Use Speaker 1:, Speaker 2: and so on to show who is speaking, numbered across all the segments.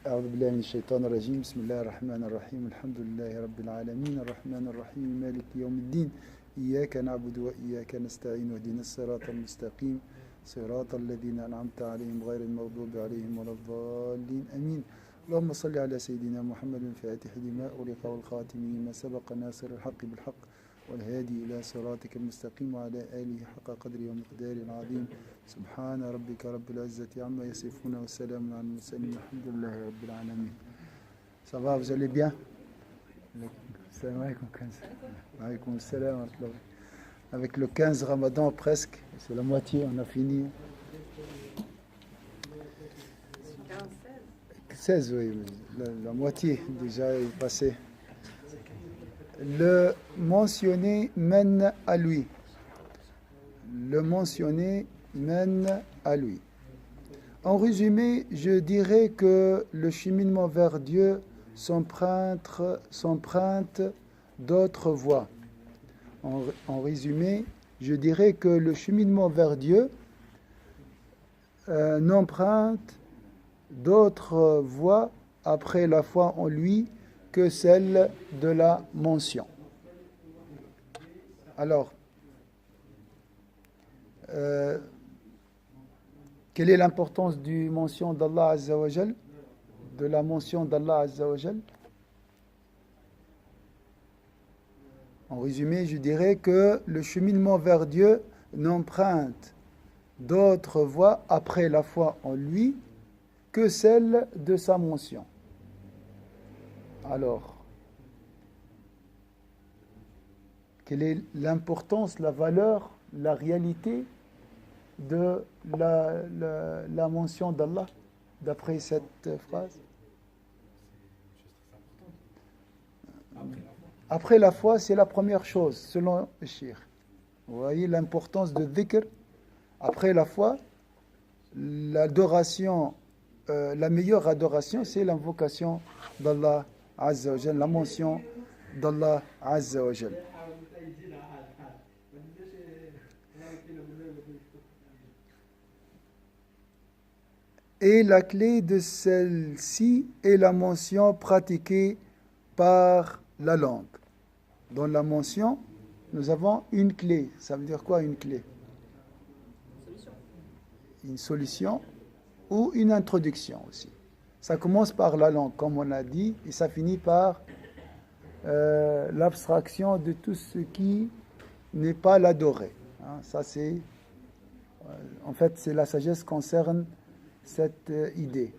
Speaker 1: أعوذ بالله من الشيطان الرجيم بسم الله الرحمن الرحيم الحمد لله رب العالمين الرحمن الرحيم مالك يوم الدين إياك نعبد وإياك نستعين واهدنا الصراط المستقيم صراط الذين أنعمت عليهم غير المغضوب عليهم ولا الضالين آمين اللهم صل على سيدنا محمد الفاتح لما أغلق والخاتم لما سبق ناصر الحق بالحق والهادي إلى صراطك المستقيم وعلى آله حق قدره ومقداره العظيم سبحان ربك رب العزة عما يصفون والسلام على المرسلين الحمد لله رب العالمين. Ça va, vous allez bien? Salam alaikum. Alaikum salam. Avec le 15 Ramadan presque, c'est la moitié, on a fini. 16, oui, la moitié déjà est passée. Le mentionné mène à lui. Le mentionné mène à lui. En résumé, je dirais que le cheminement vers Dieu s'emprunte d'autres voies. En résumé, je dirais que le cheminement vers Dieu n'emprunte d'autres voies après la foi en lui que celle de la mention. Alors, quelle est l'importance du mention d'Allah Azza wa Jal, de la mention d'Allah Azza wa Jal? En résumé, je dirais que le cheminement vers Dieu n'emprunte d'autres voies après la foi en lui que celle de sa mention. Alors, quelle est l'importance, la valeur, la réalité de la mention d'Allah d'après cette phrase? Après la foi, c'est la première chose, selon le Cheikh. Vous voyez l'importance de dhikr. Après la foi, l'adoration, la meilleure adoration, c'est l'invocation d'Allah Azza wa Jal, la mention d'Allah Azza wa Jal. Et la clé de celle-ci est la mention pratiquée par la langue. Dans la mention, nous avons une clé. Ça veut dire quoi, une clé? Une solution ou une introduction aussi. Ça commence par la langue, comme on a dit, et ça finit par l'abstraction de tout ce qui n'est pas l'adoré. Ça, c'est... en fait, c'est la sagesse concerne cette idée.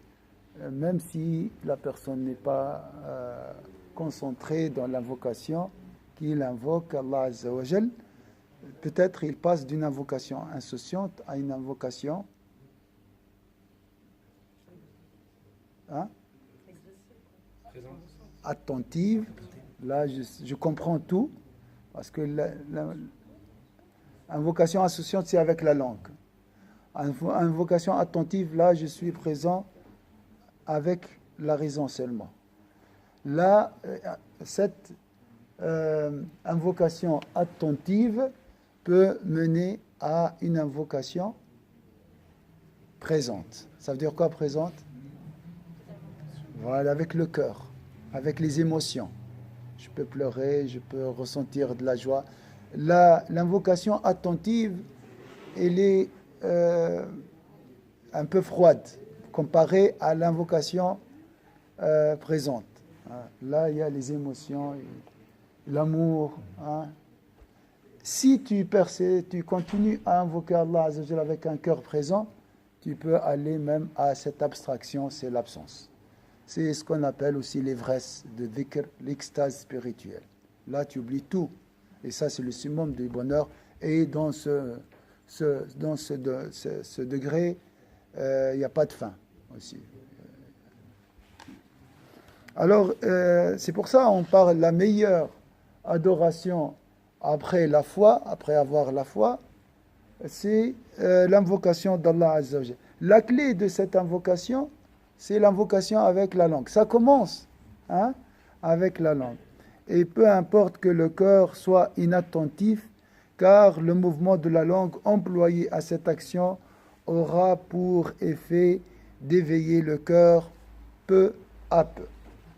Speaker 1: Même si la personne n'est pas concentrée dans l'invocation, qu'il invoque Allah Azza wa Jal, peut-être il passe d'une invocation insouciante à une invocation attentive. Là, je comprends tout, parce que l'invocation insouciante, c'est avec la langue. Invocation attentive, là, je suis présent avec la raison seulement. Là, cette invocation attentive peut mener à une invocation présente. Ça veut dire quoi, présente? Voilà, avec le cœur, avec les émotions. Je peux pleurer, je peux ressentir de la joie. L'invocation attentive, elle est un peu froide comparée à l'invocation présente. Là, il y a les émotions, l'amour. Si tu continues à invoquer Allah Azza wa Jalla avec un cœur présent, tu peux aller même à cette abstraction, c'est l'absence. C'est ce qu'on appelle aussi l'ivresse de dhikr, l'extase spirituelle. Là, tu oublies tout. Et ça, c'est le summum du bonheur. Et dans ce degré, il n'y a pas de fin aussi. Alors, c'est pour ça qu'on parle de la meilleure adoration après la foi, après avoir la foi, c'est l'invocation d'Allah Azza wa Jalla. La clé de cette invocation, c'est l'invocation avec la langue. Ça commence avec la langue. Et peu importe que le cœur soit inattentif, car le mouvement de la langue employé à cette action aura pour effet d'éveiller le cœur peu à peu.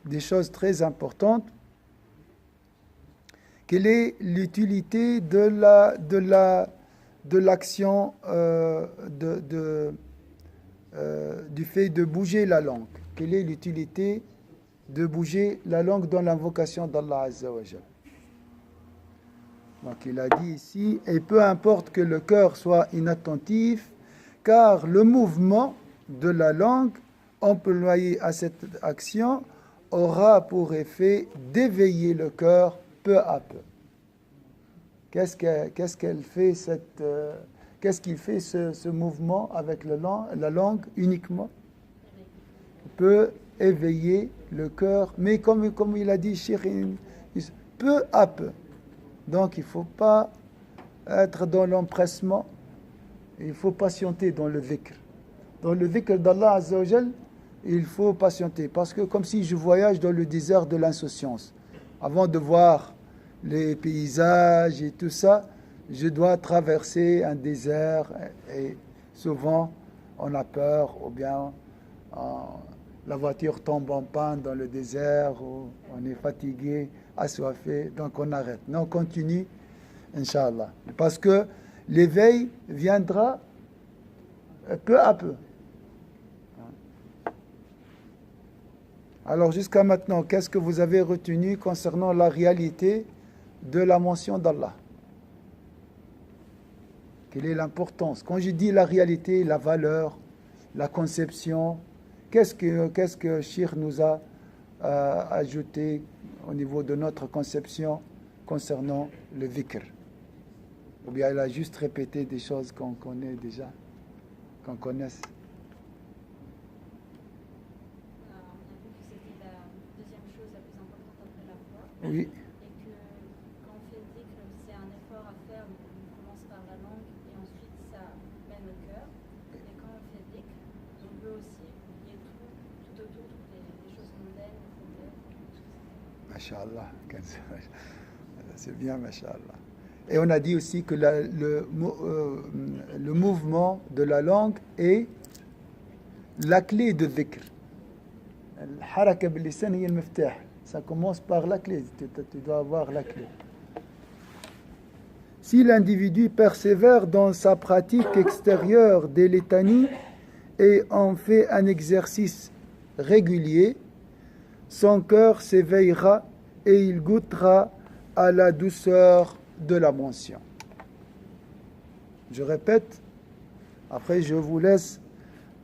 Speaker 1: Des choses très importantes. Quelle est l'utilité de l'action du fait de bouger la langue? Quelle est l'utilité de bouger la langue dans l'invocation d'Allah Azza wa Jal? Donc il a dit ici, et peu importe que le cœur soit inattentif, car le mouvement de la langue employé à cette action aura pour effet d'éveiller le cœur peu à peu. Qu'est-ce qu'il fait ce mouvement avec la langue uniquement? Il peut éveiller le cœur, mais comme il a dit, peu à peu. Donc il ne faut pas être dans l'empressement, il faut patienter dans le dhikr. Dans le dhikr d'Allah Azza wa Jal, il faut patienter, parce que comme si je voyage dans le désert de l'insouciance. Avant de voir les paysages et tout ça, je dois traverser un désert et souvent on a peur ou bien la voiture tombe en panne dans le désert ou on est fatigué, assoiffé, donc on arrête. Non, on continue, Inch'Allah. Parce que l'éveil viendra peu à peu. Alors jusqu'à maintenant, qu'est-ce que vous avez retenu concernant la réalité de la mention d'Allah? Quelle est l'importance? Quand je dis la réalité, la valeur, la conception, qu'est-ce que Shir nous a ajouté au niveau de notre conception concernant le dhikr? Ou bien il a juste répété des choses qu'on connaît déjà, qu'on connaisse? Oui.
Speaker 2: Et que quand on fait le dhikr, c'est un effort à faire, donc on commence par la langue et ensuite ça mène au cœur. Et quand on fait le dhikr, on peut aussi oublier tout autour, toutes les choses mondaines,
Speaker 1: Masha'Allah, c'est bien, Masha'Allah. Et on a dit aussi que le mouvement de la langue est la clé de dhikr. Al-haraka bil-lisan hiya al-miftah. Ça commence par la clé, tu dois avoir la clé. Si l'individu persévère dans sa pratique extérieure des litanies et en fait un exercice régulier, son cœur s'éveillera et il goûtera à la douceur de la mention. Je répète, après je vous laisse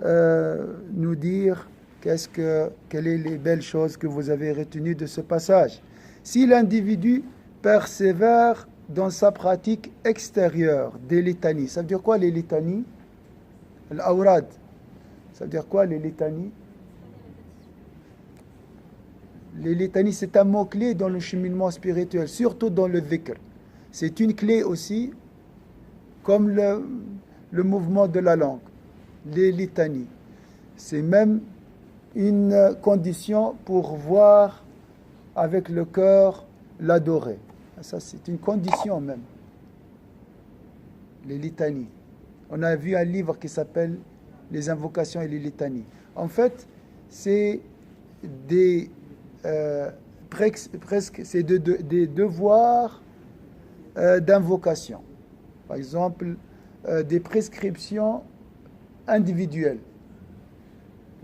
Speaker 1: nous dire quelles sont les belles choses que vous avez retenues de ce passage. Si l'individu persévère dans sa pratique extérieure des litanies, ça veut dire quoi les litanies? L'awrad, ça veut dire quoi les litanies? Les litanies, c'est un mot-clé dans le cheminement spirituel, surtout dans le dhikr. C'est une clé aussi, comme le mouvement de la langue. Les litanies, c'est même une condition pour voir avec le cœur l'adorer. Ça, c'est une condition même. Les litanies. On a vu un livre qui s'appelle Les invocations et les litanies. En fait, c'est presque des devoirs d'invocation. Par exemple, des prescriptions individuelles.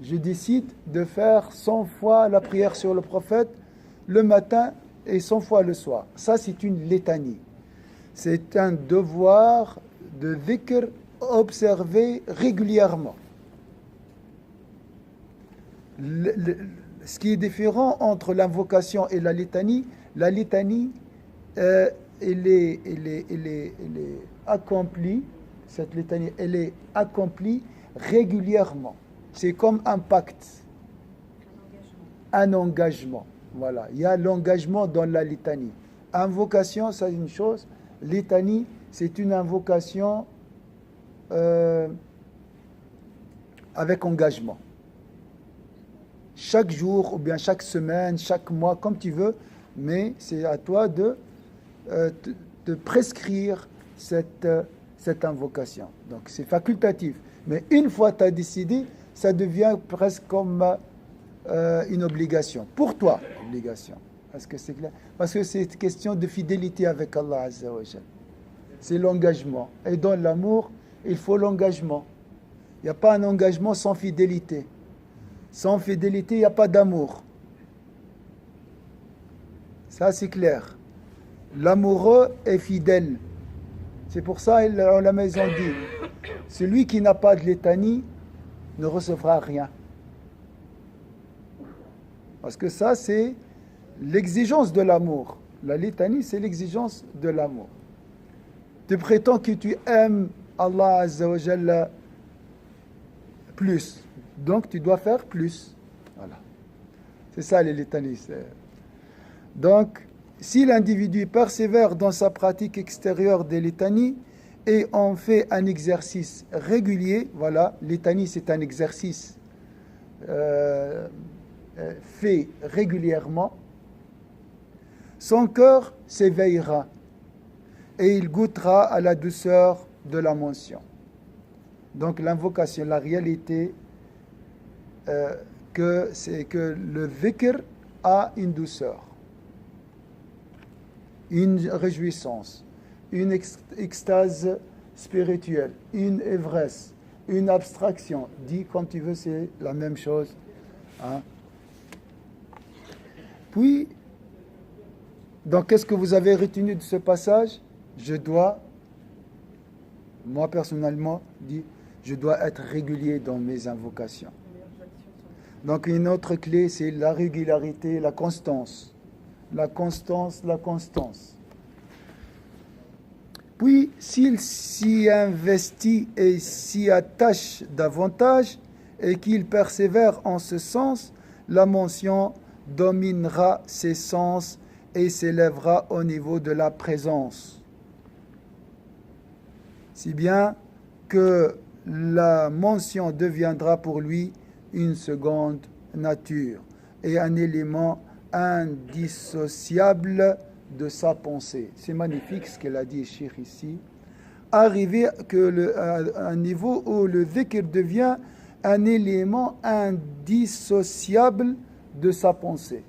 Speaker 1: Je décide de faire 100 fois la prière sur le prophète le matin et 100 fois le soir. Ça, c'est une litanie. C'est un devoir de dhikr observé régulièrement. Ce qui est différent entre l'invocation et la litanie, elle est accomplie, cette litanie, elle est accomplie régulièrement. C'est comme un pacte, un engagement. Voilà, il y a l'engagement dans la litanie. Invocation, c'est une chose. Litanie, c'est une invocation avec engagement. Chaque jour, ou bien chaque semaine, chaque mois, comme tu veux, mais c'est à toi de prescrire cette invocation. Donc c'est facultatif. Mais une fois que tu as décidé, ça devient presque comme une obligation. Pour toi, obligation. Est-ce que c'est clair? Parce que c'est une question de fidélité avec Allah Azza wa Jal. C'est l'engagement. Et dans l'amour, il faut l'engagement. Il n'y a pas un engagement sans fidélité. Sans fidélité, il n'y a pas d'amour. Ça, c'est clair. L'amoureux est fidèle. C'est pour ça que la maison dit, celui qui n'a pas de litanie ne recevra rien. Parce que ça, c'est l'exigence de l'amour. La litanie, c'est l'exigence de l'amour. Tu prétends que tu aimes Allah Azza wa Jalla plus. Donc, tu dois faire plus. Voilà. C'est ça, les litanies. Donc, si l'individu persévère dans sa pratique extérieure des litanies et en fait un exercice régulier, voilà, litanie, c'est un exercice fait régulièrement, son cœur s'éveillera et il goûtera à la douceur de la mention. Donc l'invocation, la réalité, c'est que le dhikr a une douceur, une réjouissance, une extase spirituelle, une ivresse, une abstraction. Dis comme tu veux, c'est la même chose. Hein? Puis, donc, qu'est-ce que vous avez retenu de ce passage? Moi personnellement, je dois être régulier dans mes invocations. Donc, une autre clé, c'est la régularité, la constance. La constance, la constance. Puis, s'il s'y investit et s'y attache davantage et qu'il persévère en ce sens, la mention dominera ses sens et s'élèvera au niveau de la présence. Si bien que la mention deviendra pour lui une seconde nature et un élément indissociable de sa pensée. C'est magnifique ce qu'elle a dit, Cheikh, ici. Arriver à un niveau où le dhikr devient un élément indissociable de sa pensée.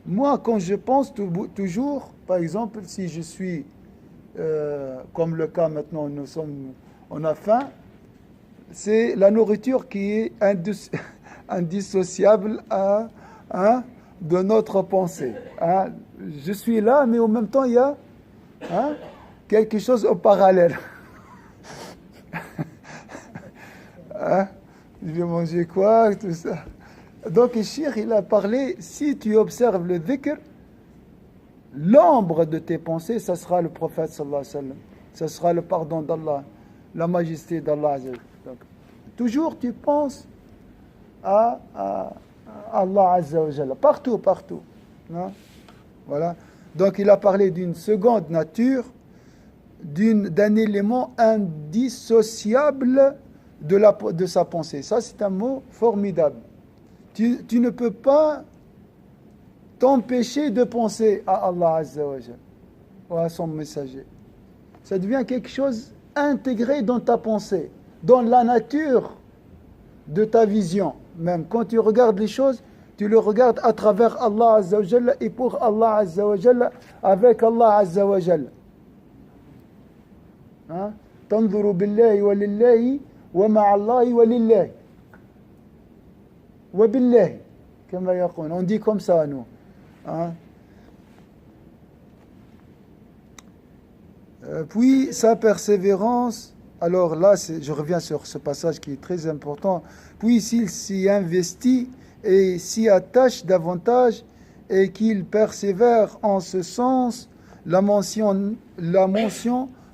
Speaker 1: Moi, quand je pense toujours, par exemple, si je suis, comme le cas maintenant, on a faim, c'est la nourriture qui est indissociable de notre pensée. Hein. Je suis là, mais en même temps, il y a quelque chose au parallèle. Je vais manger quoi, tout ça. Donc, le Cheikh, il a parlé, si tu observes le dhikr, l'ombre de tes pensées, ça sera le prophète sallallahu alayhi wa sallam. Ça sera le pardon d'Allah, la majesté d'Allah. Donc, toujours tu penses à Allah Azza wa Jalla. Partout, partout. Non? Voilà. Donc, il a parlé d'une seconde nature, d'un élément indissociable de sa pensée. Ça, c'est un mot formidable. Tu ne peux pas t'empêcher de penser à Allah Azza wa Jalla ou à son messager. Ça devient quelque chose intégré dans ta pensée, dans la nature de ta vision. Même quand tu regardes les choses, tu le regardes à travers Allah Azza wa Jalla et pour Allah Azza wa Jalla, avec Allah Azza wa Jalla. تنظر بالله ولله ومع الله ولله وبالله كما يقول. On dit comme ça nous. Puis sa persévérance, alors là je reviens sur ce passage qui est très important, puis s'il s'y investit et s'y attache davantage et qu'il persévère en ce sens, la mention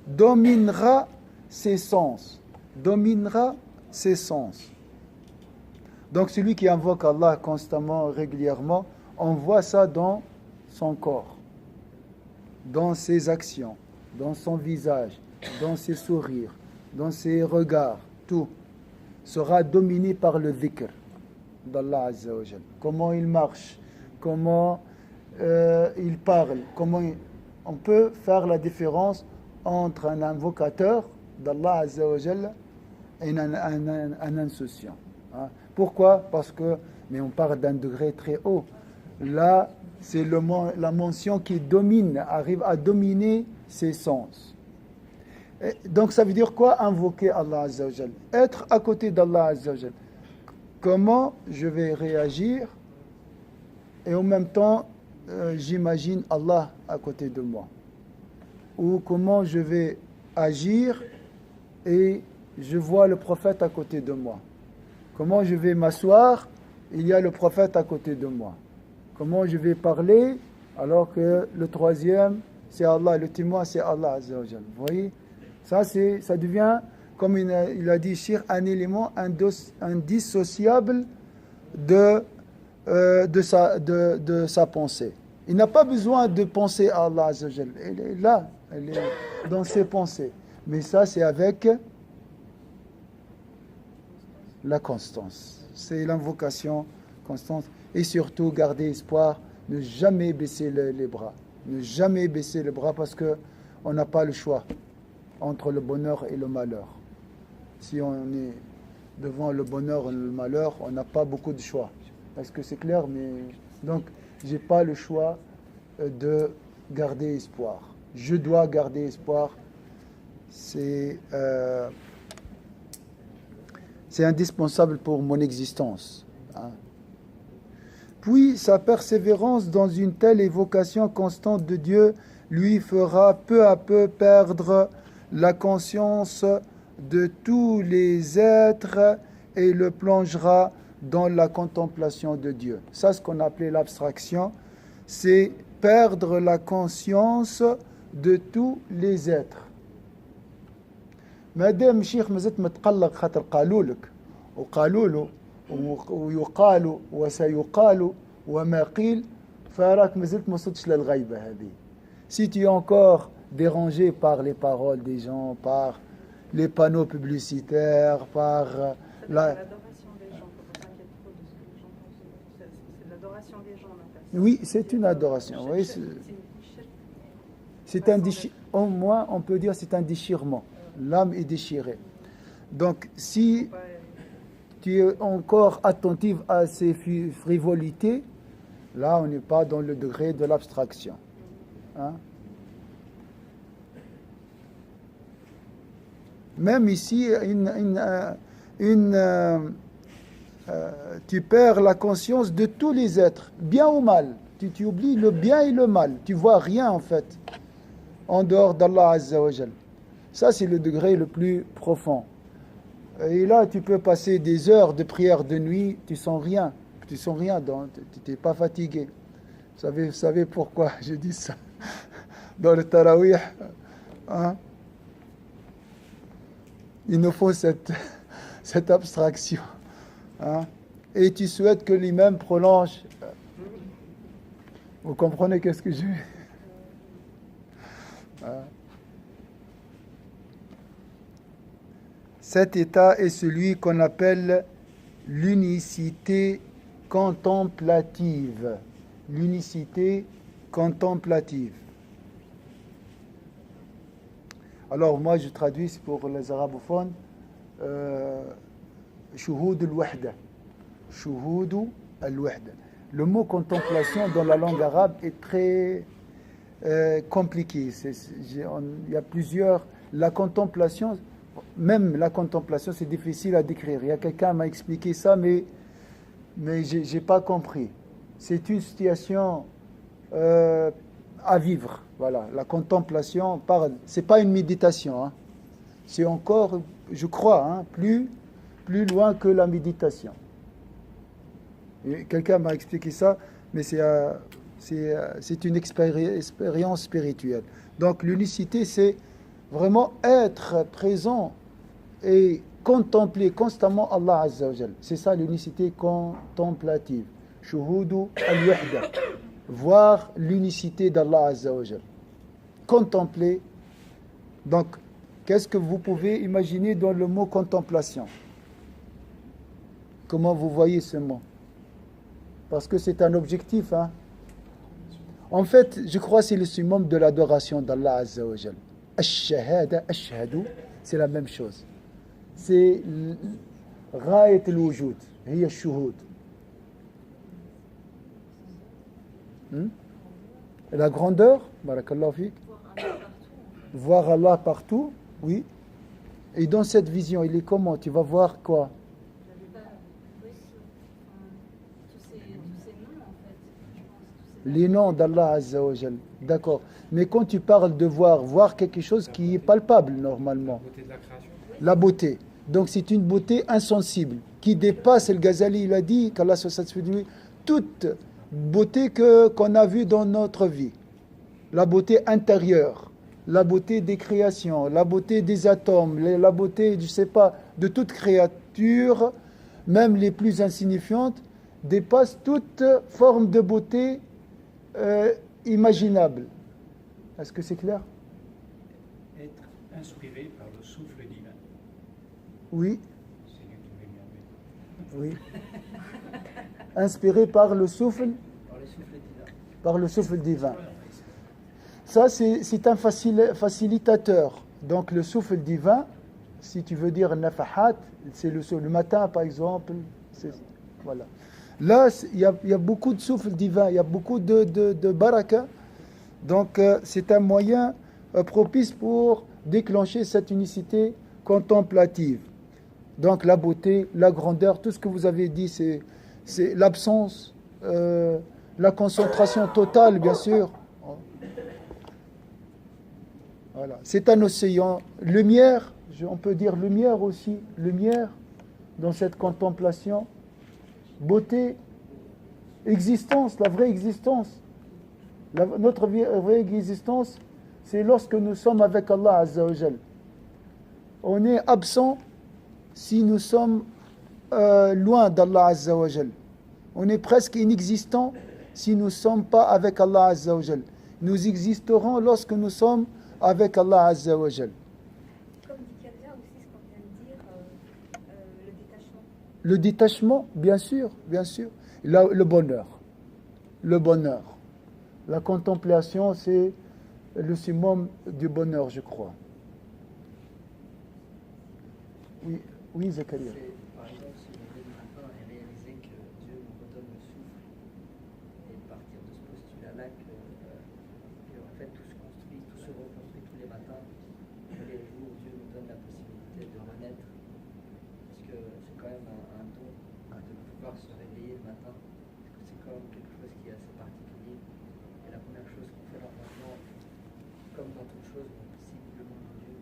Speaker 1: dominera ses sens. Dominera ses sens. Donc celui qui invoque Allah constamment, régulièrement, on voit ça dans son corps, dans ses actions, dans son visage, dans ses sourires, dans ses regards, tout sera dominé par le dhikr d'Allah Azza wa Jalla. Comment il marche, comment il parle, on peut faire la différence entre un invocateur d'Allah Azza wa Jalla et un insouciant. Hein. Pourquoi? Parce que, mais on parle d'un degré très haut. Là, c'est la mention qui domine, arrive à dominer ses sens. Et donc ça veut dire quoi? Invoquer Allah Azza wa Jal. Être à côté d'Allah Azza wa Jal. Comment je vais réagir? Et en même temps, j'imagine Allah à côté de moi. Ou comment je vais agir et je vois le prophète à côté de moi. Comment je vais m'asseoir, il y a le prophète à côté de moi. Comment je vais parler alors que le troisième, c'est Allah, le témoin, c'est Allah Azza wa Jal. Vous voyez? Ça devient, comme il a dit Cheikh, un élément indissociable de sa pensée. Il n'a pas besoin de penser à Allah Azza wa Jal. Elle est là, elle est dans ses pensées. Mais ça, c'est avec la constance. C'est l'invocation constante. Et surtout, garder espoir, ne jamais baisser les bras. Ne jamais baisser les bras parce qu'on n'a pas le choix entre le bonheur et le malheur. Si on est devant le bonheur et le malheur, on n'a pas beaucoup de choix. Est-ce que c'est clair? Mais donc, je n'ai pas le choix de garder espoir. Je dois garder espoir. C'est indispensable pour mon existence. Hein. Puis, sa persévérance dans une telle évocation constante de Dieu lui fera peu à peu perdre la conscience de tous les êtres et le plongera dans la contemplation de Dieu. Ça, ce qu'on appelait l'abstraction, c'est perdre la conscience de tous les êtres. مادام شيخ مازلت متقلق خاطر قالوا لك وقالوا له ويقال وسيقال وما قيل فراك مازلت ما وصلتش للغيبة هذه. Si tu es encore dérangé par les paroles des gens, par les panneaux publicitaires, par
Speaker 3: l'adoration des gens, faut pas s'inquiéter trop de ce que les gens pensent. C'est l'adoration des gens.
Speaker 1: Oui, c'est une adoration. Oui, c'est un au moins on peut dire c'est un déchirement. L'âme est déchirée. Donc, si tu es encore attentif à ces frivolités, là, on n'est pas dans le degré de l'abstraction. Hein? Même ici, tu perds la conscience de tous les êtres, bien ou mal. Tu oublies le bien et le mal. Tu vois rien, en fait, en dehors d'Allah Azza wa Jal. Ça, c'est le degré le plus profond. Et là, tu peux passer des heures de prière de nuit, tu sens rien. Tu sens rien, tu n'es pas fatigué. Vous savez pourquoi je dis ça? Dans le tarawih, hein, il nous faut cette abstraction. Hein, et tu souhaites que l'imam prolonge. Vous comprenez qu'est-ce que je veux? Hein. Cet état est celui qu'on appelle l'unicité contemplative. L'unicité contemplative. Alors moi je traduis pour les arabophones shuhud al-wahda. Shuhud al-wahda. Le mot contemplation dans la langue arabe est très compliqué. Il y a plusieurs. La contemplation, même la contemplation, c'est difficile à décrire. Il y a quelqu'un qui m'a expliqué ça, mais je n'ai pas compris. C'est une situation à vivre. Voilà, la contemplation, c'est pas une méditation. Hein. C'est encore, je crois, hein, plus loin que la méditation. Et quelqu'un m'a expliqué ça, mais c'est une expérience spirituelle. Donc l'unicité, c'est vraiment être présent et contempler constamment Allah Azza wa Jal. C'est ça l'unicité contemplative. Shuhudu al-wahda. Voir l'unicité d'Allah Azza wa Jal. Contempler. Donc, qu'est-ce que vous pouvez imaginer dans le mot contemplation? Comment vous voyez ce mot? Parce que c'est un objectif. Hein? En fait, je crois que c'est le summum de l'adoration d'Allah Azza wa Jal. Ash-shahada, ashhadu, c'est la même chose. C'est غاية الوجود هي الشهود. La grandeur, barakallahu fik. Voir Allah partout, oui. Et dans cette vision, il est comment? Tu vas voir quoi? Les noms d'Allah Azza wa Jal. D'accord. Mais quand tu parles de voir quelque chose qui est palpable normalement.
Speaker 4: La beauté de la création.
Speaker 1: La beauté. Donc c'est une beauté insensible qui dépasse, le Ghazali il a dit, qu'Allah se satisfait de lui, toute beauté qu'on a vue dans notre vie. La beauté intérieure, la beauté des créations, la beauté des atomes, la beauté, je sais pas, de toute créature, même les plus insignifiantes, dépasse toute forme de beauté imaginable. Est-ce que c'est clair?
Speaker 5: Être inspiré par le souffle divin.
Speaker 1: Oui.
Speaker 5: C'est lui qui m'énerve.
Speaker 1: Oui. Inspiré par le souffle,
Speaker 5: Par le souffle divin.
Speaker 1: par le souffle divin. Ça, c'est un facilitateur. Donc, le souffle divin, si tu veux dire nafahat, c'est le matin, par exemple. Voilà. Là, il y a beaucoup de souffle divin, il y a beaucoup de baraka. Donc, c'est un moyen propice pour déclencher cette unicité contemplative. Donc, la beauté, la grandeur, tout ce que vous avez dit, c'est l'absence, la concentration totale, bien sûr. Voilà. C'est un océan. Lumière, on peut dire lumière aussi, lumière dans cette contemplation. Beauté, existence, la vraie existence. Notre vraie existence, c'est lorsque nous sommes avec Allah Azza wa Jal. On est absent si nous sommes loin d'Allah Azza wa Jal. On est presque inexistant si nous ne sommes pas avec Allah Azza wa Jal. Nous existerons lorsque nous sommes avec Allah Azza wa Jal.
Speaker 6: Comme dit Kader aussi, ce qu'on vient de dire, le détachement.
Speaker 1: Le détachement, bien sûr, bien sûr. Le bonheur. Le bonheur. La contemplation, c'est le summum du bonheur, je crois. Oui, oui, Zakaria.
Speaker 7: Par exemple, se lever le matin et réaliser que Dieu nous redonne le souffle, et partir de ce postulat-là que en fait tout se construit, tout se reconstruit tous les matins, tous les jours, Dieu nous donne la possibilité de renaître, parce que c'est quand même un don de pouvoir se réveiller le matin, parce que c'est quand même quelque chose qui est assez particulier. Et la première chose qu'on fait normalement, comme dans toute chose, on cible le nom de Dieu.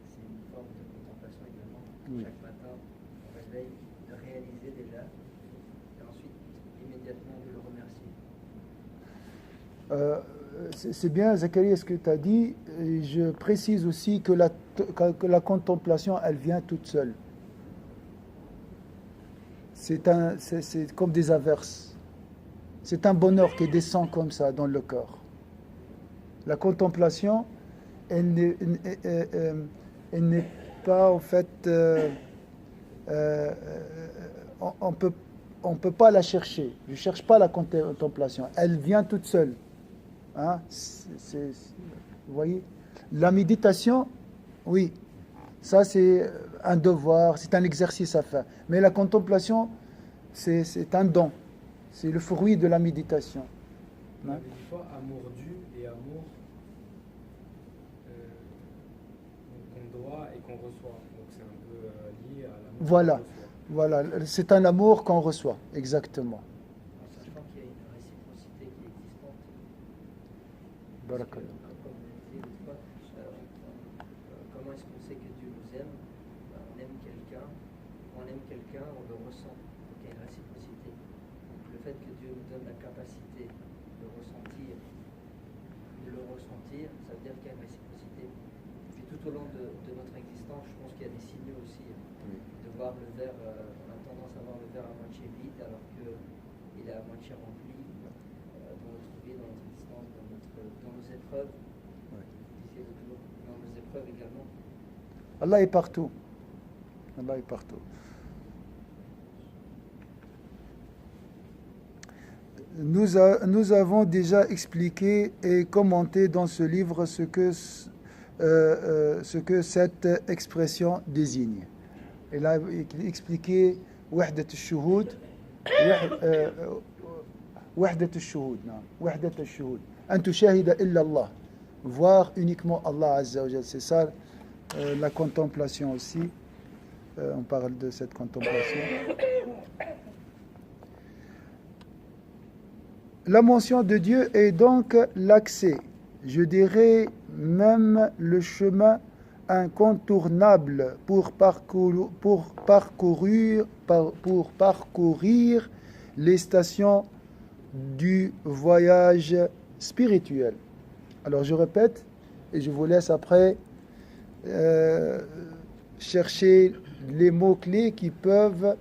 Speaker 7: C'est une forme de contemplation également.
Speaker 1: Oui.
Speaker 7: Chaque matin, on réveille, de réaliser déjà, et ensuite immédiatement de le remercier.
Speaker 1: C'est bien, Zachary, ce que tu as dit. Et je précise aussi que la contemplation, elle vient toute seule. C'est comme des averses. C'est un bonheur qui descend comme ça dans le corps. La contemplation, elle n'est pas, en fait, on peut pas la chercher. Je ne cherche pas la contemplation. Elle vient toute seule. Hein? Vous voyez? La méditation, oui, ça c'est un devoir, c'est un exercice à faire. Mais la contemplation, c'est un don. C'est le fruit de la méditation.
Speaker 4: On avait dit quoi? Amour dû et amour qu'on doit et qu'on reçoit. Donc c'est un peu lié à l'amour
Speaker 1: Voilà,
Speaker 4: qu'on reçoit.
Speaker 1: voilà. C'est un amour qu'on reçoit, exactement.
Speaker 7: En sachant qu'il y a une réciprocité qui est existante.
Speaker 1: Barakallah.
Speaker 7: Comme on disait l'autre fois, comment est-ce qu'on sait que Dieu nous aime? On aime quelqu'un, on le ressent. Donc il y a une réciprocité. Donc le fait que Dieu nous donne la capacité de ressentir, ça veut dire qu'il y a une réciprocité. Et puis tout au long de notre existence, je pense qu'il y a des signaux aussi. De voir le verre, on a tendance à voir le verre à moitié vide alors qu'il est à moitié rempli dans notre vie, dans notre existence, dans nos épreuves. D'ici l'autre jour, dans nos épreuves également.
Speaker 1: Allah est partout. Allah est partout. Nous avons déjà expliqué et commenté dans ce livre ce que ce que cette expression désigne. Il a expliqué وحدة الشهود وحدة الشهود نعم وحدة الشهود أن تشاهد إلا الله, voir uniquement Allah Azza wa Jal. C'est ça la contemplation aussi. On parle de cette contemplation. La mention de Dieu est donc l'accès, je dirais même le chemin incontournable pour parcourir les stations du voyage spirituel. Alors je répète et je vous laisse après chercher les mots-clés qui peuvent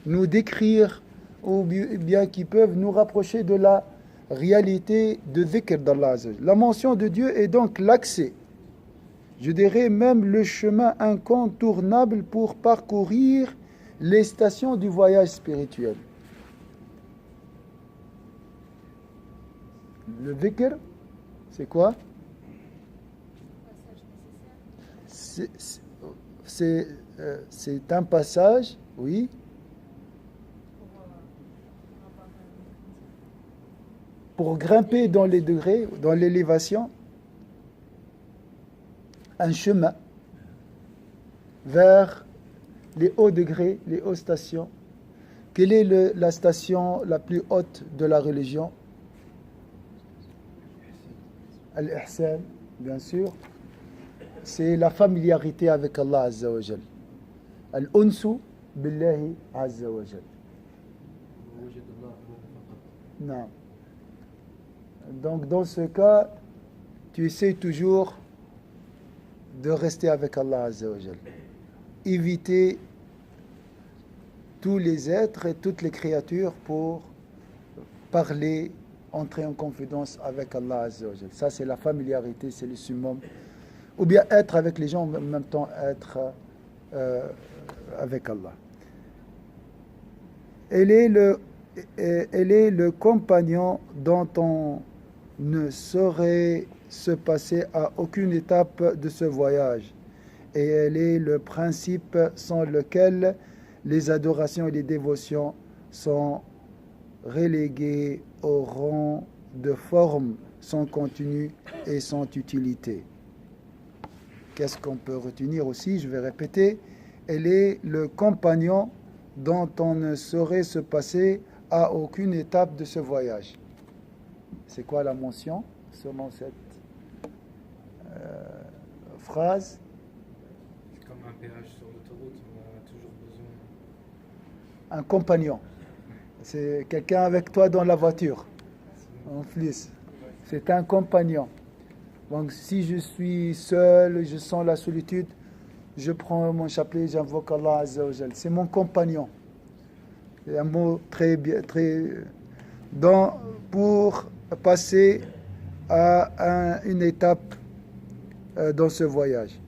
Speaker 1: nous décrire ou bien qui peuvent nous rapprocher de la réalité de dhikr d'Allah. La mention de Dieu est donc l'accès, je dirais même le chemin incontournable pour parcourir les stations du voyage spirituel. Le dhikr, c'est quoi? C'est un passage, oui. Pour grimper dans les degrés, dans l'élévation, un chemin vers les hauts degrés, les hautes stations. Quelle est la station la plus haute de la religion? Al-Ihsan, bien sûr. C'est la familiarité avec Allah Azza wa Jal. Al-Unsu billahi Azza wa Jal. Non. Donc dans ce cas, tu essaies toujours de rester avec Allah Azza wa Jal. Éviter tous les êtres et toutes les créatures pour parler, entrer en confidence avec Allah Azza wa Jal. Ça c'est la familiarité, c'est le summum. Ou bien être avec les gens, en même temps être avec Allah. Elle est le compagnon dont on ne saurait se passer à aucune étape de ce voyage. Et elle est le principe sans lequel les adorations et les dévotions sont reléguées au rang de forme sans contenu et sans utilité. Qu'est-ce qu'on peut retenir aussi? Je vais répéter. Elle est le compagnon dont on ne saurait se passer à aucune étape de ce voyage. C'est quoi la mention selon cette phrase?
Speaker 4: C'est comme un péage sur l'autoroute, on a toujours besoin.
Speaker 1: Un compagnon. C'est quelqu'un avec toi dans la voiture. En plus, c'est un compagnon. Donc si je suis seul, je sens la solitude, je prends mon chapelet, j'invoque Allah Azza wa Jal. C'est mon compagnon. C'est un mot très bien, pour passer à une étape dans ce voyage.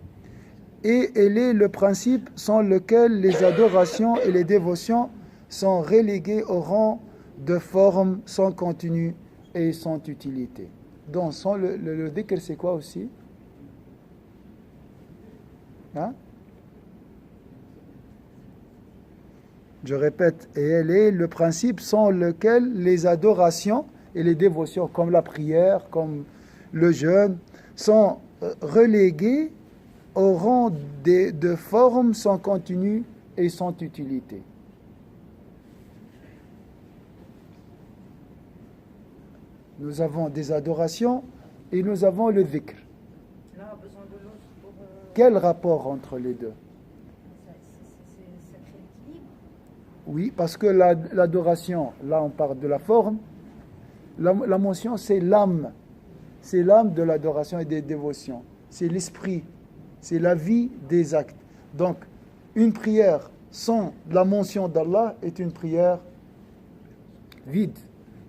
Speaker 1: Et elle est le principe sans lequel les adorations et les dévotions sont reléguées au rang de forme sans contenu et sans utilité. Donc, sans le dhikr, c'est quoi aussi? Hein? Je répète, et elle est le principe sans lequel les adorations et les dévotions, comme la prière, comme le jeûne, sont reléguées au rang de formes sans contenu et sans utilité. Nous avons des adorations et nous avons le dhikr.
Speaker 3: L'un a besoin de l'autre pour...
Speaker 1: Quel rapport entre les deux?
Speaker 2: Ça crée l'équilibre.
Speaker 1: Oui, parce que l'adoration, là on parle de la forme, la mention c'est l'âme. C'est l'âme de l'adoration et des dévotions. C'est l'esprit, c'est la vie des actes. Donc, une prière sans la mention d'Allah est une prière vide,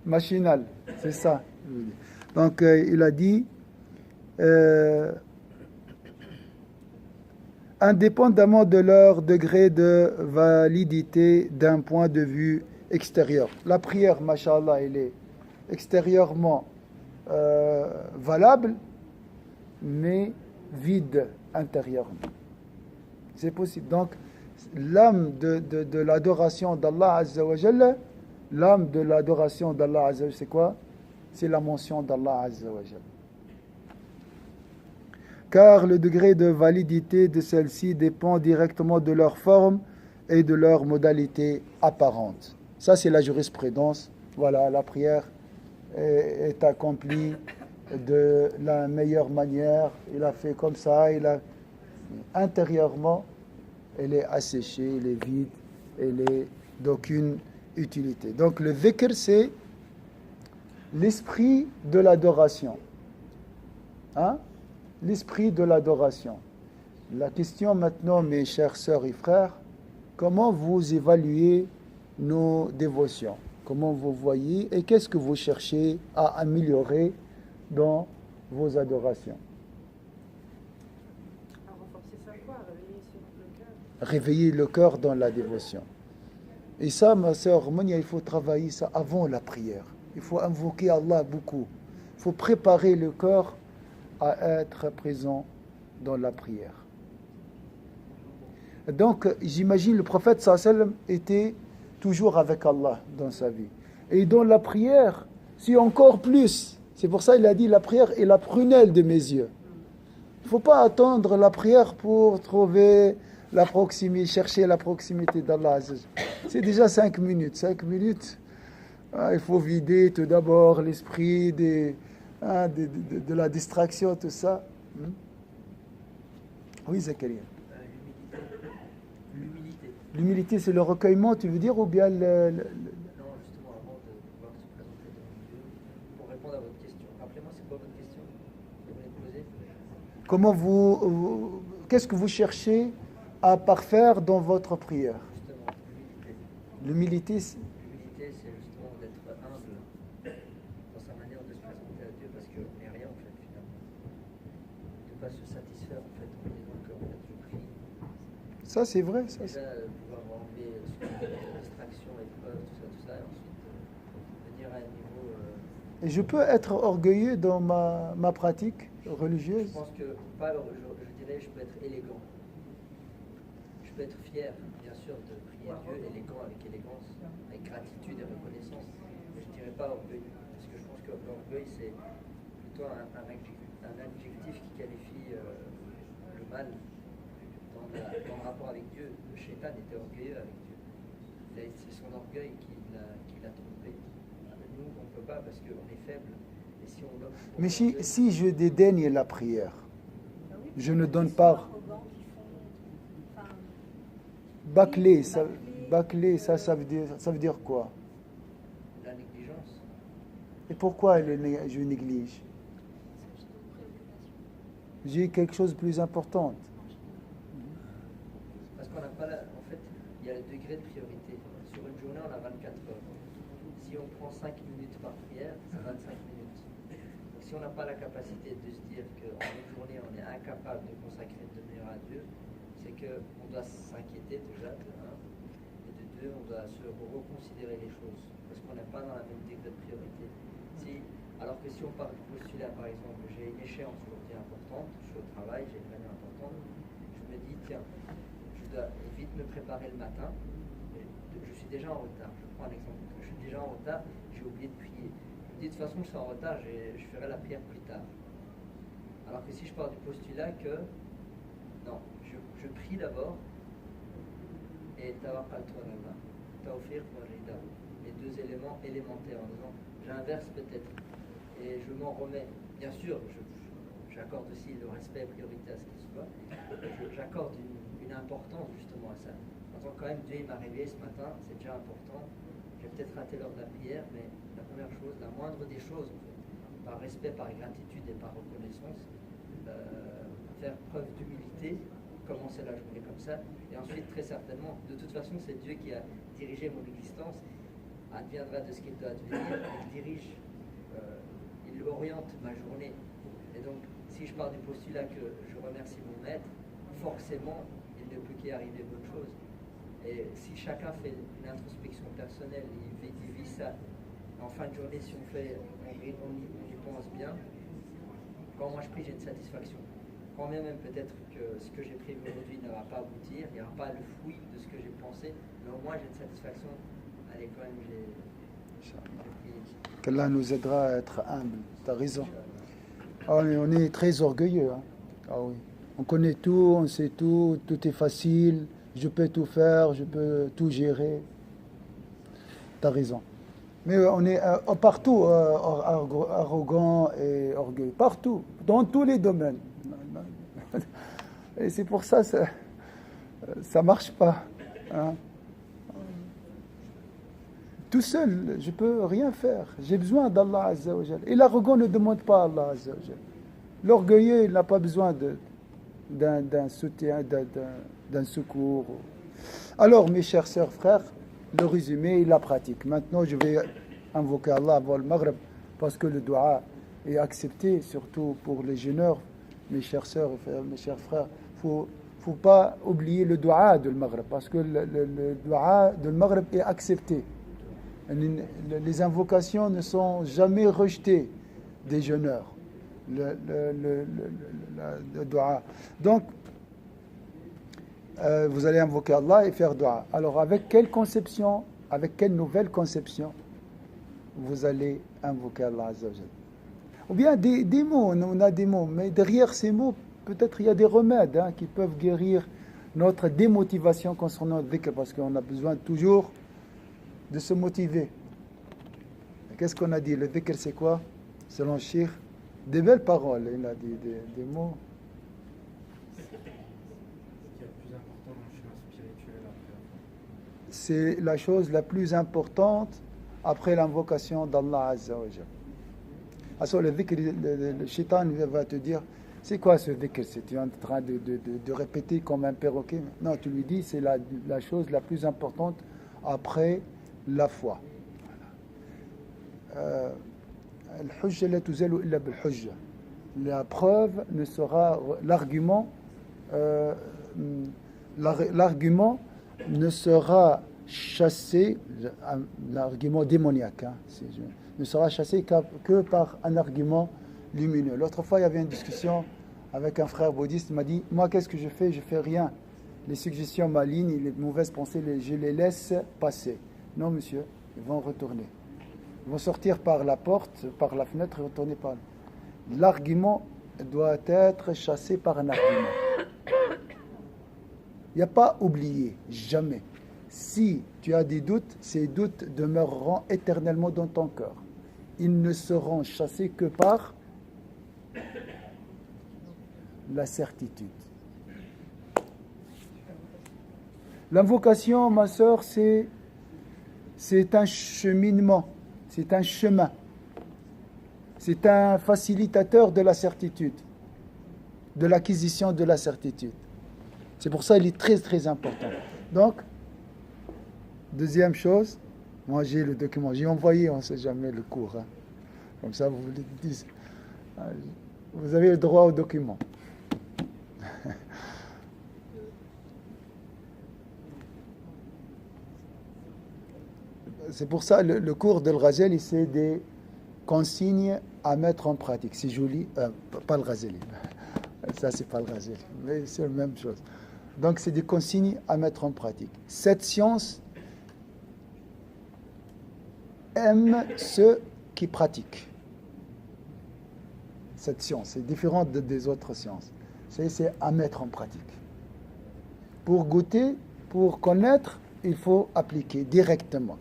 Speaker 1: machinale. C'est ça. Donc, il a dit, indépendamment de leur degré de validité d'un point de vue extérieur. La prière, mashallah, elle est extérieurement valable, mais vide intérieurement. C'est possible. Donc, l'âme de l'adoration d'Allah Azza wa Jalla, l'âme de l'adoration d'Allah Azza wa Jalla, c'est quoi? C'est la mention d'Allah Azza wa Jalla. Car le degré de validité de celle-ci dépend directement de leur forme et de leur modalité apparente. Ça, c'est la jurisprudence. Voilà, la prière est accomplie de la meilleure manière. Il a fait comme ça. Intérieurement, elle est asséchée, elle est vide, elle est d'aucune utilité. Donc, le dhikr, c'est l'esprit de l'adoration. Hein? L'esprit de l'adoration. La question maintenant, mes chères sœurs et frères, comment vous évaluez nos dévotions? Comment vous voyez et qu'est-ce que vous cherchez à améliorer dans vos adorations?
Speaker 3: À renforcer sa foi, à réveiller sur le cœur.
Speaker 1: Réveiller le cœur dans la dévotion. Et ça, ma sœur Monia, il faut travailler ça avant la prière. Il faut invoquer Allah beaucoup. Il faut préparer le cœur à être présent dans la prière. Donc, j'imagine le prophète sallallahu alayhi wa sallam était toujours avec Allah dans sa vie. Et dans la prière, c'est encore plus. C'est pour ça qu'il a dit la prière est la prunelle de mes yeux. Il ne faut pas attendre la prière pour trouver la proximité, chercher la proximité d'Allah. C'est déjà 5 minutes. 5 minutes, il faut vider tout d'abord l'esprit de la distraction, tout ça. Oui, Zakaria.
Speaker 7: L'humilité.
Speaker 1: L'humilité, c'est le recueillement, tu veux dire, ou bien
Speaker 7: Non, justement, avant de pouvoir se présenter devant Dieu, pour répondre à votre question. Rappelez-moi, c'est quoi votre question que vous voulez poser?
Speaker 1: comment qu'est-ce que vous cherchez à parfaire dans votre prière?
Speaker 7: Justement,
Speaker 1: L'humilité,
Speaker 7: l'humilité, c'est justement d'être humble dans sa manière de se présenter à Dieu, parce qu'on n'est rien en fait, finalement. De ne pas se satisfaire en fait en disant que en fait, je prie.
Speaker 1: ça c'est vrai. Ça,
Speaker 7: Déjà, pouvoir enlever distraction, épreuve, tout ça, et ensuite venir à un niveau.
Speaker 1: Et je peux être orgueilleux dans ma pratique religieuse.
Speaker 7: Je pense que, pas, je dirais, je peux être élégant. Je peux être fier, bien sûr, de prier Dieu, élégant, avec élégance, avec gratitude et reconnaissance. Mais je ne dirais pas orgueil, parce que je pense que l'orgueil, c'est plutôt un adjectif qui qualifie le mal dans le rapport avec Dieu. Le shaitan était orgueilleux avec Dieu. C'est son orgueil qui l'a trompé. Nous, on ne peut pas parce qu'on est faible. Et si on
Speaker 1: Mais si je dédaigne la prière, je ne donne pas. Bâcler, ça veut dire quoi?
Speaker 7: La négligence.
Speaker 1: Et pourquoi je néglige? J'ai quelque chose de plus important.
Speaker 7: Parce qu'on n'a pas en fait, il y a le degré de priorité. Sur une journée, on a 24 heures. Si on prend 5 minutes par prière, c'est 25 minutes. Donc si on n'a pas la capacité de se dire qu'en une journée, on est incapable de consacrer une demi-heure à Dieu, c'est qu'on doit s'inquiéter déjà, de 1, et de 2, on doit se reconsidérer les choses. Parce qu'on n'est pas dans la même degré de priorité. Alors que si on part du postulat, par exemple, j'ai une échéance aujourd'hui importante, je suis au travail, j'ai une réunion importante, je me dis, tiens, je dois vite me préparer le matin, je suis déjà en retard. Je prends un exemple, je suis déjà en retard, j'ai oublié de prier. Je me dis, de toute façon, je suis en retard, je ferai la prière plus tard. Alors que si je pars du postulat que, non, je prie d'abord, et tawakkal-toi Allah, tawfiq wa rida, les deux éléments élémentaires, en disant, j'inverse peut-être, et je m'en remets. Bien sûr, j'accorde aussi le respect et priorité à ce qu'il soit, j'accorde une importance justement à ça. En tant que quand même, Dieu m'a réveillé ce matin, c'est déjà important. J'ai peut-être raté l'heure de la prière, mais la première chose, la moindre des choses, en fait, par respect, par gratitude et par reconnaissance, faire preuve d'humilité, commencer la journée comme ça, et ensuite, très certainement, de toute façon, c'est Dieu qui a dirigé mon existence, adviendra de ce qu'il doit advenir, il dirige, il oriente ma journée. Et donc, si je pars du postulat que je remercie mon maître, forcément, il ne peut qu'y arriver bonne chose. Et si chacun fait une introspection personnelle, il vit ça, en fin de journée, si on y pense bien, quand moi je prie, j'ai une satisfaction. quand bien même peut-être que ce que j'ai prévu aujourd'hui ne va pas aboutir, il n'y aura pas le fruit de ce que j'ai pensé, mais au moins j'ai une satisfaction. Allez, quand même, j'ai prié.
Speaker 1: Qu'Allah nous aidera à être humble. Tu as raison. Ah, mais on est très orgueilleux. Hein. Ah oui. On connaît tout, on sait tout, tout est facile, je peux tout faire, je peux tout gérer. Tu as raison. Mais on est partout arrogant et orgueilleux. Partout, dans tous les domaines. Et c'est pour ça que ça ne marche pas. Hein. Tout seul, je ne peux rien faire. J'ai besoin d'Allah Azza wa Jal. Et l'arrogant ne demande pas à Allah Azza wa Jal. L'orgueilleux, il n'a pas besoin d'un soutien, d'un secours. Alors, mes chers sœurs, frères, le résumé et la pratique. Maintenant, je vais invoquer Allah avant le Maghreb parce que le dua est accepté, surtout pour les jeûneurs. Mes chères sœurs, mes chers frères, faut pas oublier le dua de le Maghreb parce que le dua de le Maghreb est accepté. Les invocations ne sont jamais rejetées des jeûneurs. Le dua. Donc, vous allez invoquer Allah et faire dua. Alors, avec quelle conception, avec quelle nouvelle conception vous allez invoquer Allah Azza wa Jal? Ou bien des mots, on a des mots, mais derrière ces mots, peut-être il y a des remèdes qui peuvent guérir notre démotivation concernant le dhikr, parce qu'on a besoin toujours de se motiver. Qu'est-ce qu'on a dit? Le dhikr, c'est quoi? Selon Cheikh, des belles paroles. Il a dit des mots. C'est la chose la plus importante après l'invocation d'Allah Azza wa Jal. Alors le dhikr, le shaitan va te dire, c'est quoi ce dhikr? C'est tu es en train de répéter comme un perroquet? Non, tu lui dis, c'est la chose la plus importante après la foi. La preuve ne sera, l'argument ne sera chassé, l'argument démoniaque, ne sera chassé que par un argument lumineux. L'autre fois, il y avait une discussion avec un frère bouddhiste, il m'a dit, moi, qu'est-ce que je fais? Je fais rien. Les suggestions malignes, les mauvaises pensées, je les laisse passer. Non, monsieur, ils vont retourner. Ils vont sortir par la porte, par la fenêtre et retourner par... L'argument doit être chassé par un argument. Il n'y a pas oublié, jamais. Si tu as des doutes, ces doutes demeureront éternellement dans ton cœur. Ils ne seront chassés que par la certitude. L'invocation, ma sœur, c'est un cheminement, c'est un chemin. C'est un facilitateur de la certitude, de l'acquisition de la certitude. C'est pour ça qu'il est très très important. Donc, deuxième chose, moi j'ai le document, j'ai envoyé, on ne sait jamais le cours. Comme ça, vous le dites. Vous avez le droit au document. C'est pour ça le cours de Al-Ghazali, c'est des consignes à mettre en pratique. C'est joli, pas le Ghazali. Ça, c'est pas le Ghazali, mais c'est la même chose. Donc, c'est des consignes à mettre en pratique. Cette science aime ceux qui pratiquent. Cette science est différente des autres sciences. C'est à mettre en pratique. Pour goûter, pour connaître, il faut appliquer directement.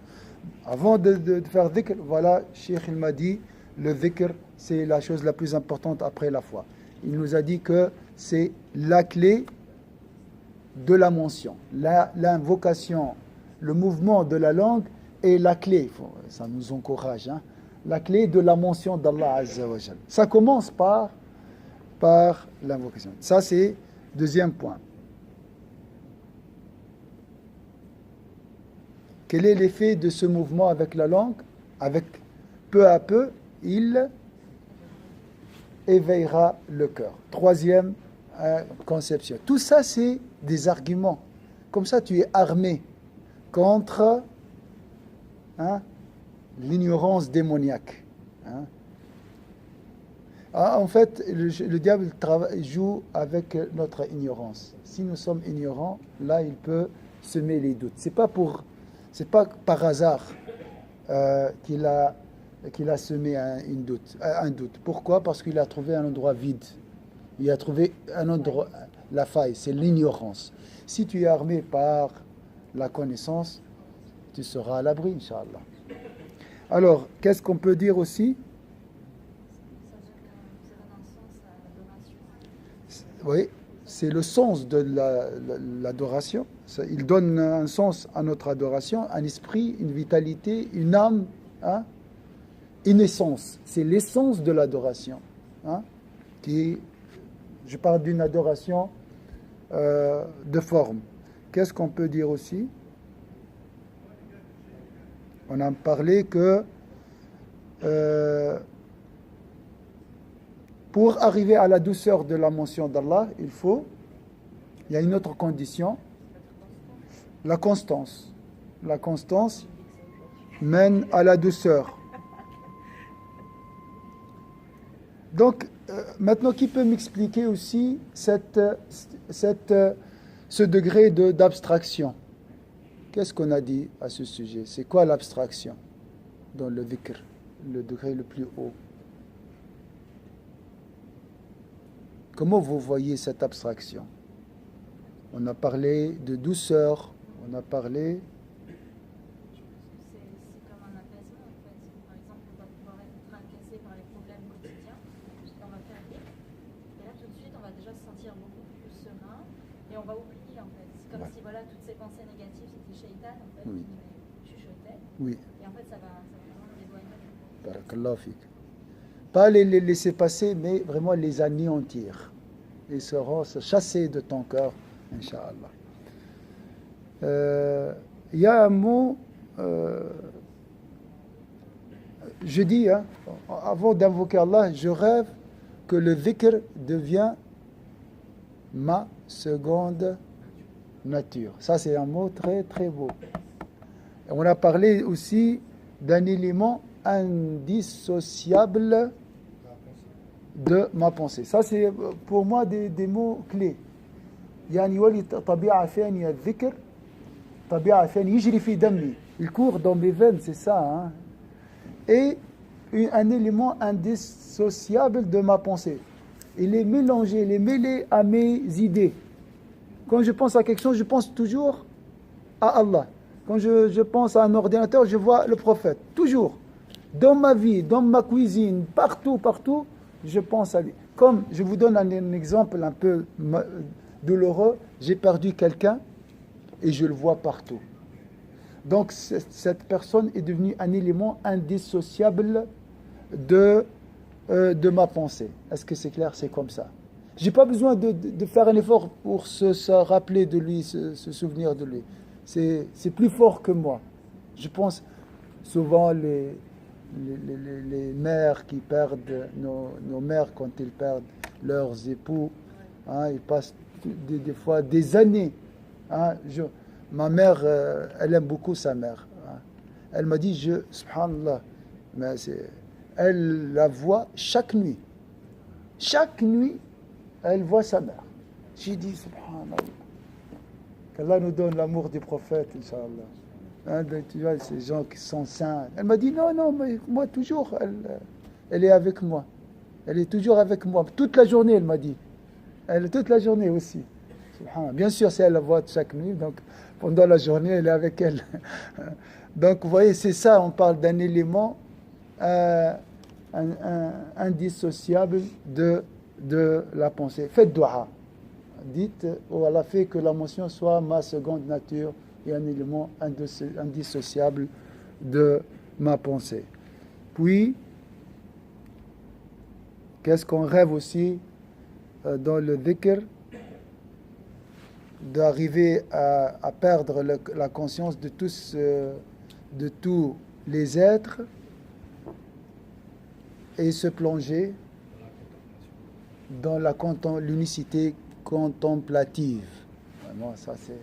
Speaker 1: Avant de faire dhikr, voilà, Cheikh il m'a dit, le dhikr, c'est la chose la plus importante après la foi. Il nous a dit que c'est la clé de la mention. L'invocation, le mouvement de la langue est la clé. Ça nous encourage. La clé de la mention d'Allah Azza wa Jal. Ça commence par l'invocation. Ça, c'est deuxième point. Quel est l'effet de ce mouvement avec la langue? Avec peu à peu, il éveillera le cœur. Troisième conception. Tout ça, c'est des arguments. Comme ça, tu es armé contre l'ignorance démoniaque. En fait, le diable joue avec notre ignorance. Si nous sommes ignorants, là, il peut semer les doutes. C'est pas par hasard qu'il a semé un doute. Pourquoi? Parce qu'il a trouvé un endroit vide. Il a trouvé un endroit, la faille, c'est l'ignorance. Si tu es armé par la connaissance, tu seras à l'abri, Inch'Allah. Alors, qu'est-ce qu'on peut dire aussi? Oui, c'est le sens de l'adoration. Il donne un sens à notre adoration, un esprit, une vitalité, une âme, hein, une essence. C'est l'essence de l'adoration. Hein, je parle d'une adoration de forme. Qu'est-ce qu'on peut dire aussi? On a parlé que pour arriver à la douceur de la mention d'Allah, il y a une autre condition, la constance. La constance mène à la douceur. Donc, maintenant, qui peut m'expliquer aussi ce degré d'abstraction? Qu'est-ce qu'on a dit à ce sujet? C'est quoi l'abstraction dans le dhikr, le degré le plus haut? Comment vous voyez cette abstraction? On a parlé de douceur, on a parlé...
Speaker 2: C'est comme un apaisement en fait. Par exemple, on va pouvoir être tracassé par les problèmes quotidiens, on va faire dhikr, et là tout de suite on va déjà se sentir beaucoup plus serein, et on va oublier en fait. C'est comme si voilà, toutes ces pensées négatives c'était Shaitan en fait,
Speaker 1: Oui.
Speaker 2: qui chuchotait,
Speaker 1: Oui.
Speaker 2: et en fait ça va vraiment nous éloigner.
Speaker 1: Barakallahu fik. Pas les laisser passer, mais vraiment les anéantir. Ils seront chassés de ton cœur, Inch'Allah. Il y a un mot, je dis, hein, avant d'invoquer Allah, je rêve que le dhikr devient ma seconde nature. Ça, c'est un mot très, très beau. Et on a parlé aussi d'un élément indissociable de ma pensée. Ça, c'est pour moi des mots clés. يعني ولي طبيعة ثانية الذكر طبيعة ثانية يجري في دمي. Il court dans mes veines, c'est ça. Hein? Et un élément indissociable de ma pensée. Il est mélangé, il est mêlé à mes idées. Quand je pense à quelque chose, je pense toujours à Allah. Quand je pense à un ordinateur, je vois le prophète. Toujours. Dans ma vie, dans ma cuisine, partout, je pense à lui. Comme, je vous donne un exemple un peu douloureux, j'ai perdu quelqu'un et je le vois partout. Donc, cette personne est devenue un élément indissociable de ma pensée. Est-ce que c'est clair? C'est comme ça. Je n'ai pas besoin de faire un effort pour se rappeler de lui, se souvenir de lui. C'est plus fort que moi. Je pense souvent les mères qui perdent, nos mères quand ils perdent leurs époux, hein, ils passent des fois des années. Hein, ma mère, elle aime beaucoup sa mère. Hein. Elle m'a dit, subhanallah, mais elle la voit chaque nuit. Chaque nuit, elle voit sa mère. J'ai dit, subhanallah, qu'Allah nous donne l'amour du prophète, Inch'Allah. Hein, tu vois, ces gens qui sont saints. Elle m'a dit, non, mais moi, toujours, elle est avec moi. Elle est toujours avec moi. Toute la journée, elle m'a dit. Toute la journée aussi. Bien sûr, si elle la voit chaque nuit, donc pendant la journée, elle est avec elle. Donc, vous voyez, c'est ça, on parle d'un élément indissociable de la pensée. Faites dua. Dites, oh Allah, fait que la mention soit ma seconde nature et un élément indissociable de ma pensée. Puis, qu'est-ce qu'on rêve aussi dans le dhikr? D'arriver à perdre la conscience de tous les êtres et se plonger dans l'unicité contemplative. Vraiment, ça c'est...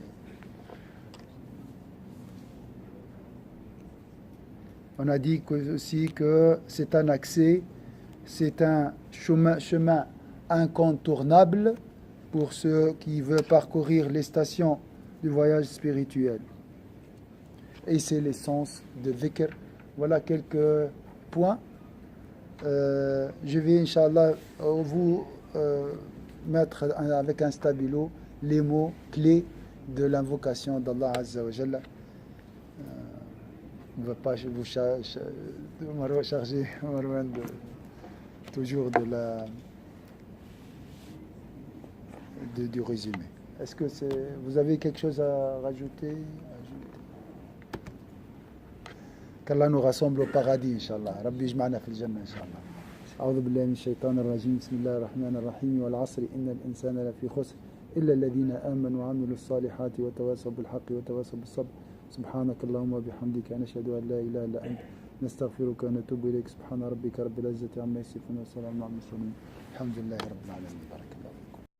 Speaker 1: On a dit aussi que c'est un accès c'est un chemin incontournable pour ceux qui veulent parcourir les stations du voyage spirituel. Et c'est l'essence de dhikr. Voilà quelques points. Je vais, Inch'Allah, vous mettre avec un stabilo les mots clés de l'invocation d'Allah Azza wa Jalla. On ne va pas vous charger Marwan, toujours du résumé. Est-ce que vous avez quelque chose à rajouter? qu'Allah nous rassemble au paradis, Inch'Allah. Rabbi ijma'na fil jannah, Inch'Allah. أعوذ بالله من الشيطان الرجيم بسم الله الرحمن الرحيم والعصر إن الإنسان لفي خسر إلا الذين آمنوا وعملوا الصالحات وتواصوا بالحق وتواصوا بالصبر سبحانك اللهم وبحمدك نشهد أن لا إله إلا أنت نستغفرك ونتوب إليك سبحان ربك رب العزة عما يصفون وسلام على المرسلين الحمد لله رب العالمين بارك الله